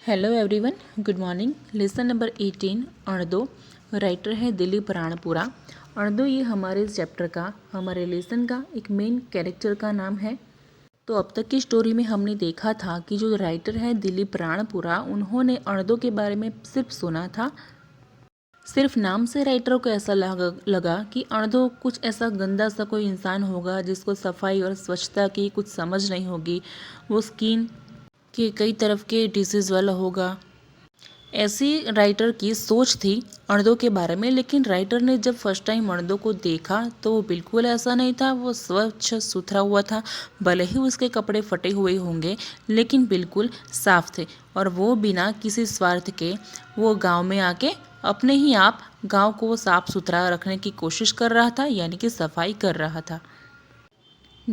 Hello everyone, good morning. Lesson number 18 अणदो। Writer है दिलीप राणपुरा। अणदो ये हमारे चैप्टर का, हमारे लेसन का एक मेन कैरेक्टर का नाम है। तो अब तक की स्टोरी में हमने देखा था कि जो राइटर है दिलीप राणपुरा, उन्होंने अणदो के बारे में सिर्फ सुना था। सिर्फ नाम से राइटर को ऐसा लगा कि अणदो कुछ ऐसा गंदा सा कोई इंसान होगा जिसको सफाई और स्वच्छता की कुछ समझ नहीं होगी, वो स्किन के कई तरफ के डिसीज़ वाला होगा। ऐसी राइटर की सोच थी अणदो के बारे में। लेकिन राइटर ने जब फर्स्ट टाइम अणदो को देखा तो वो बिल्कुल ऐसा नहीं था। वो स्वच्छ सुथरा हुआ था, भले ही उसके कपड़े फटे हुए होंगे लेकिन बिल्कुल साफ थे। और वो बिना किसी स्वार्थ के वो गांव में आके अपने ही आप गांव को साफ सुथरा रखने की कोशिश कर रहा था, यानी कि सफाई कर रहा था।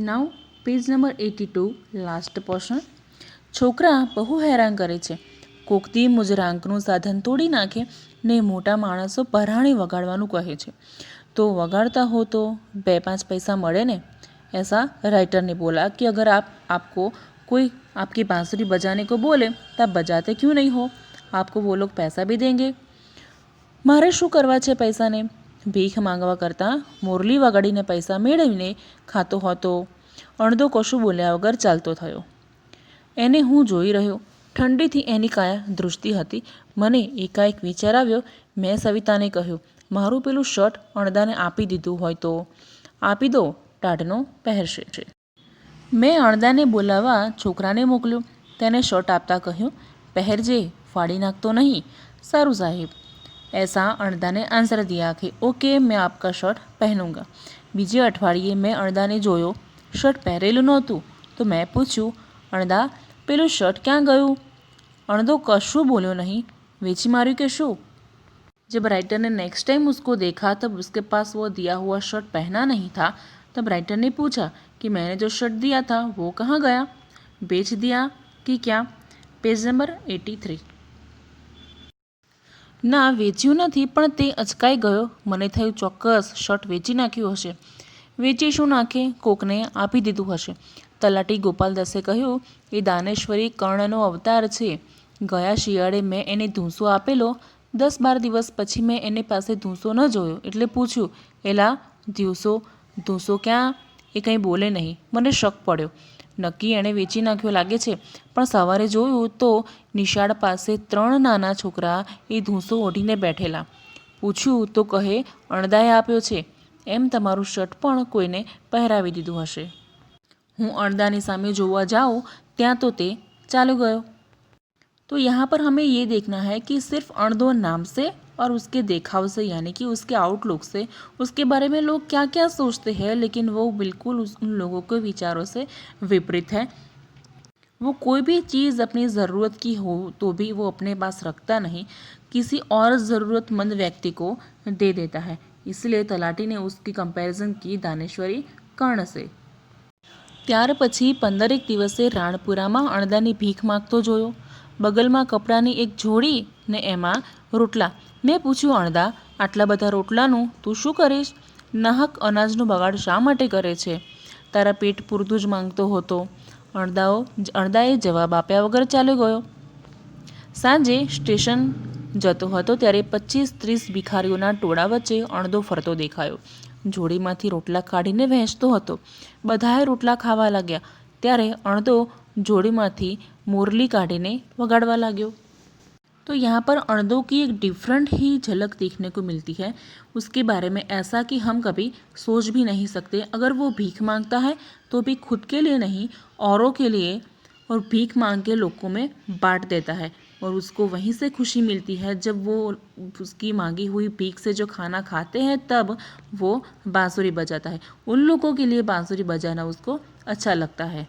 Now page number 82 last portion. છોકરા બહુ હેરાન કરે છે. કોક દી મુજરાંકનું સાધન તોડી નાખે ને મોટા માણસો પરાણી વગાડવાનું કહે છે. तो वगाड़ता हो तो 2-5 पैसा મળે ने। ऐसा राइटर ने बोला कि अगर आपको कोई आपकी बांसुरी बजाने को बोले तो आप बजाते क्यों नहीं हो? आपको वो लोग पैसा भी देंगे। મારે શું કરવા છે પૈસાને? ભીખ માંગવા કરતાં મોરલી વગાડીને પૈસા મેળવીને ખાતો હતો. અણદો કશું બોલ્યા વગર ચાલતો થયો. એને હું જોઈ રહ્યો. ઠંડીથી એની કાયા ધ્રુજતી હતી. મને એકાએક વિચાર આવ્યો. મેં સવિતાને કહ્યું, મારું પેલું શર્ટ અણદાને આપી દીધું હોય તો? આપી દો, ટાઢનો પહેરશે. મેં અણદાને બોલાવવા છોકરાને મોકલ્યો. તેને શર્ટ આપતા કહ્યું, પહેરજે, ફાડી નાખતો નહીં. સારું સાહેબ. ऐसा अणदा ने आंसर दिया कि ओके, मैं आपका शर्ट पहनूंगा। बीजे अठवाडिये मैं अणदा ने जोयो. शर्ट पहरेलू नहोतुं तो मैं पूछ्યું, अणदा पेलू शर्ट क्या गયું? अणदो कशु बोलो नहीं, वेची मार्यु के शू? जब राइटर ने नेक्स्ट टाइम उसको देखा तब उसके पास वो दिया हुआ शर्ट पहना नहीं था। तब राइटर ने पूछा कि मैंने जो शर्ट दिया था वो कहाँ गया? बेच दिया कि क्या? Page number 83। ના, વેચ્યું નથી, પણ તે અચકાઈ ગયો. મને થયું ચોક્કસ શર્ટ વેચી નાખ્યું હશે. વેચી શું નાખે? કોકને આપી દીધું હશે. તલાટી ગોપાલદાસે કહ્યું, એ દાનેશ્વરી કર્ણનો અવતાર છે. ગયા શિયાળે મેં એને ધૂંસો આપેલો. 10-12 દિવસ પછી મેં એની પાસે ધૂંસો ન જોયો એટલે પૂછ્યું, એલા ધૂંસો ક્યાં? એ કંઈ બોલે નહીં. મને શક પડ્યો. નક્કી એણે વેચી નાખ્યો લાગે છે. પણ સવારે જોયું તો નિશાળ પાસે 3 નાના છોકરા એ ધૂંસો ઓઢીને બેઠેલા. પૂછ્યું તો કહે, અણદાએ આપ્યો છે. એમ તમારું શર્ટ પણ કોઈને પહેરાવી દીધું હશે. હું અણદાની સામે જોવા જાऊँ ત્યાં તો તે ચાલ્યો गयो। तो यहाँ पर हमें ये देखना है कि सिर्फ अणदो नाम से और उसके देखाव से, यानी कि उसके आउटलुक से, उसके बारे में लोग क्या क्या सोचते हैं, लेकिन वो बिल्कुल उन लोगों के विचारों से विपरीत है। वो कोई भी चीज़ अपनी ज़रूरत की हो तो भी वो अपने पास रखता नहीं, किसी और ज़रूरतमंद व्यक्ति को दे देता है। इसलिए तलाटी ने उसकी कंपैरिजन की दानेश्वरी कर्ण से। ત્યાર પછી 15 દિવસે રાણપુરામાં અણદાની ભીખ માગતો જોયો. બગલમાં કપડાની એક જોડી ને એમાં રોટલા. મેં પૂછ્યું, અણદા, આટલા બધા રોટલાનું તું શું કરીશ? નાહક અનાજનો બગાડ શા માટે કરે છે? તારા પેટ પૂરતું જ માંગતો હતો. અણદાએ જવાબ આપ્યા વગર ચાલ્યો ગયો. સાંજે સ્ટેશન જતો હતો ત્યારે 25-30 ભિખારીઓના ટોળા વચ્ચે અણદો ફરતો દેખાયો. જોડીમાંથી રોટલા કાઢીને વહેંચતો હતો. બધાએ રોટલા ખાવા લાગ્યા. ત્યારે अणदो जोड़ी मोरली काढ़ीने वगाड़वा लाग्यो। तो यहाँ पर अणदो की एक डिफरेंट ही झलक देखने को मिलती है। उसके बारे में ऐसा कि हम कभी सोच भी नहीं सकते। अगर वो भीख मांगता है तो भी खुद के लिए नहीं, औरों के लिए, और भीख मांग के लोगों में बांट देता है। और उसको वहीं से खुशी मिलती है जब वो उसकी मांगी हुई भीख से जो खाना खाते हैं तब वो बांसुरी बजाता है। उन लोगों के लिए बांसुरी बजाना उसको अच्छा लगता है।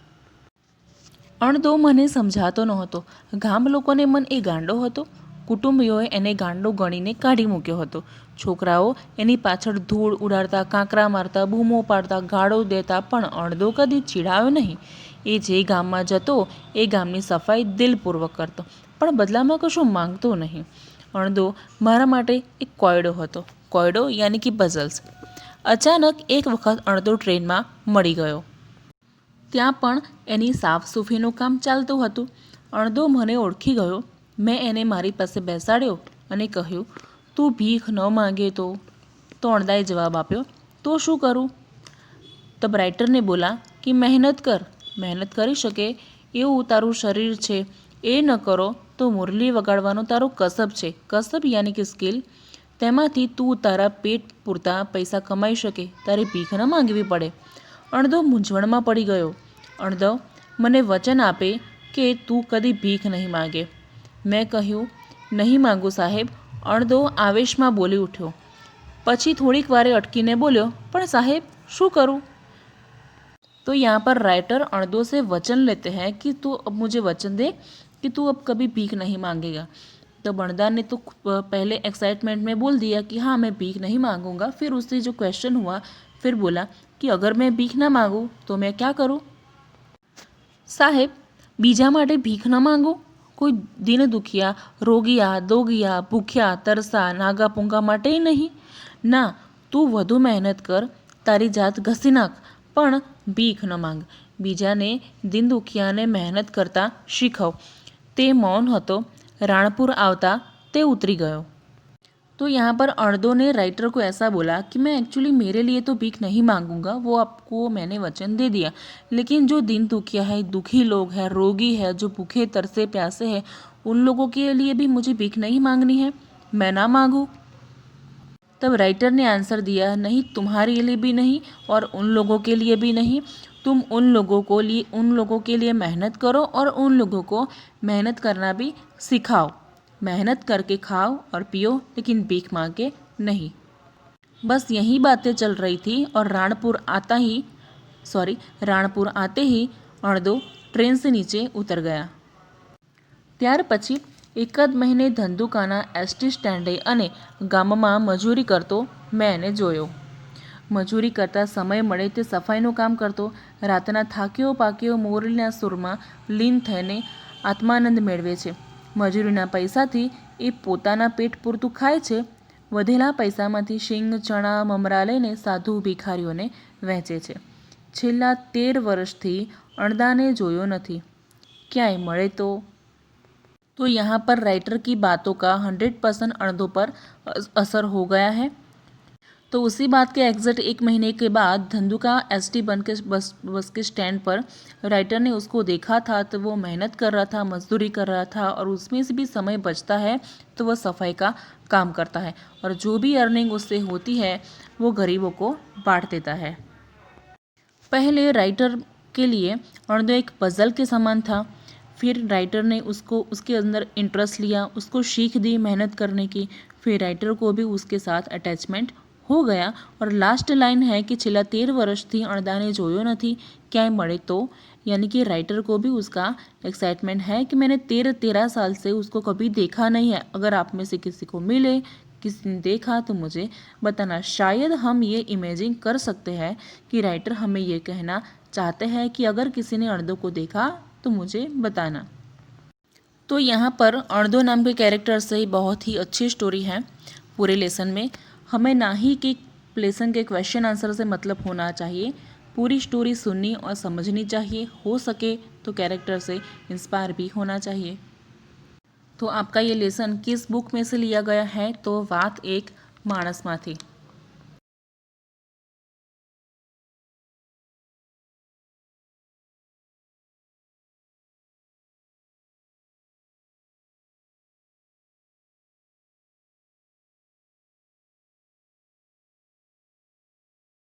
અણદો મને સમજાતો નહોતો. ગામ લોકોને મન એ ગાંડો હતો. કુટુંબીઓએ એને ગાંડો ગણીને કાઢી મૂક્યો હતો. છોકરાઓ એની પાછળ ધૂળ ઉડાડતા, કાંકરા મારતા, બૂમો પાડતા, ગાળો દેતા, પણ અણદો કદી ચીડાયો નહીં. એ જે ગામમાં જતો એ ગામની સફાઈ દિલપૂર્વક કરતો, પણ બદલામાં કશું માંગતો નહીં. અણદો મારા માટે એક કોયડો હતો. કોયડો યાની કે પઝલ્સ. અચાનક એક વખત અણદો ટ્રેનમાં મળી ગયો. ત્યાં પણ એની સાફ સફાઈનું કામ ચાલતું હતું. અણદો મને ઓળખી ગયો. મેં એને મારી પાસે બેસાડ્યો અને કહ્યું, તું ભીખ ન માંગે તો? અણદાએ જવાબ આપ્યો, તો શું કરું? તબ રાઇટર ને બોલા કે મહેનત કર, મહેનત કરી શકે એવું તારું શરીર છે, એ ન કરો તો મુરલી વગાડવાનો તારો કસબ છે, કસબ યાની કે સ્કિલ, તેમાંથી તું તારા પેટ પૂરતા પૈસા કમાઈ શકે, તારે ભીખ ન માંગવી પડે. અણદો મૂંઝવણમાં પડી ગયો. અણદો, મને વચન આપે કે તું કદી ભીખ નહીં માંગે. મેં કહ્યું, નહીં માંગુ સાહેબ. અણદો આવેશમાં બોલી ઉઠ્યો. પછી થોડીક વારે અટકીને બોલ્યો, પણ साहेब शू करूं? तो यहाँ पर राइटर अणदो से वचन लेते हैं कि तू अब मुझे वचन दे कि तू अब कभी भीख नहीं मांगेगा. तो बणदा ने तो पहले एक्साइटमेंट में बोल दिया कि हाँ मैं भीख नहीं मांगूंगा. फिर उससे जो क्वेश्चन हुआ फिर बोला कि अगर मैं भीख ना मांगूँ तो मैं क्या करूँ? साहेब, बीजा माटे भीख न मांगो? कोई दिन दुखिया, रोगिया, दोगिया, भूख्या, तरसा, नागा पूंगा माटे नहीं? ना, તું વધુ મહેનત કર, તારી જાત ઘસી નાખ, પણ ભીખ ન માંગ. બીજાને દિન દુખિયાને મહેનત કરતા શીખવ. તે મૌન હતો. राणपुर આવતા તે उतरी गयो. तो यहाँ पर अणदो ने राइटर को ऐसा बोला कि मैं एक्चुअली मेरे लिए तो भीख नहीं मांगूंगा, वो आपको मैंने वचन दे दिया, लेकिन जो दिन दुखिया है, दुखी लोग हैं, रोगी है, जो भूखे तरसे प्यासे हैं, उन लोगों के लिए भी मुझे भीख नहीं मांगनी है, मैं ना मांगूँ. तब राइटर ने आंसर दिया, नहीं, तुम्हारे लिए भी नहीं और उन लोगों के लिए भी नहीं. तुम उन लोगों के लिए मेहनत करो और उन लोगों को मेहनत करना भी सिखाओ. मेहनत करके खाओ और पियो, लेकिन भीख मांगे नहीं. बस यही बातें चल रही थी और राणपुर आते ही अणदो ट्रेन से नीचे उतर गया. ત્યાર પછી એકાદ મહિને ધંધુકાના એસટી સ્ટેન્ડે અને ગામમાં મજૂરી કરતો મેં એને જોયો. મજૂરી કરતા સમય મળે તે સફાઈનું કામ કરતો. રાતના થાક્યો પાક્યો મોરલીના સૂરમાં લીન થઈને આત્માનંદ મેળવે છે. મજૂરીના પૈસાથી એ પોતાના પેટ પૂરતું ખાય છે. વધેલા પૈસામાંથી શીંગ, ચણા, મમરા લઈને સાધુ ભિખારીઓને વહેંચે છે. છેલ્લા 13 વર્ષથી અણદાને જોયો નથી. ક્યાંય મળે तो यहाँ पर राइटर की बातों का 100% अणदो पर असर हो गया है. तो उसी बात के एग्जैक्ट 1 महीने के बाद धंधुका एसटी बन के बस के स्टैंड पर राइटर ने उसको देखा था. तो वो मेहनत कर रहा था, मजदूरी कर रहा था और उसमें से भी समय बचता है तो वह सफाई का काम करता है और जो भी अर्निंग उससे होती है वो गरीबों को बांट देता है. पहले राइटर के लिए अणदो एक पजल के समान था. फिर राइटर ने उसके अंदर इंटरेस्ट लिया, उसको सीख दी मेहनत करने की. फिर राइटर को भी उसके साथ अटैचमेंट हो गया. और लास्ट लाइन है कि छेल्ला 13 વર્ષથી અણદાને જોયો નથી, ક્યાંય મળે તો, यानी कि राइटर को भी उसका एक्साइटमेंट है कि मैंने 13 साल से उसको कभी देखा नहीं है. अगर आप में से किसी को मिले, किसी ने देखा तो मुझे बताना. शायद हम ये इमेजिन कर सकते हैं कि राइटर हमें ये कहना चाहते हैं कि अगर किसी ने अणदो को देखा तो मुझे बताना. तो यहाँ पर अणदो नाम के कैरेक्टर से बहुत ही अच्छी स्टोरी है. पूरे लेसन में हमें ना ही कि लेसन के क्वेश्चन आंसर से मतलब होना चाहिए, पूरी स्टोरी सुननी और समझनी चाहिए. हो सके तो कैरेक्टर से इंस्पायर भी होना चाहिए. तो आपका ये लेसन किस बुक में से लिया गया है? तो વાત એક માણસમાંથી.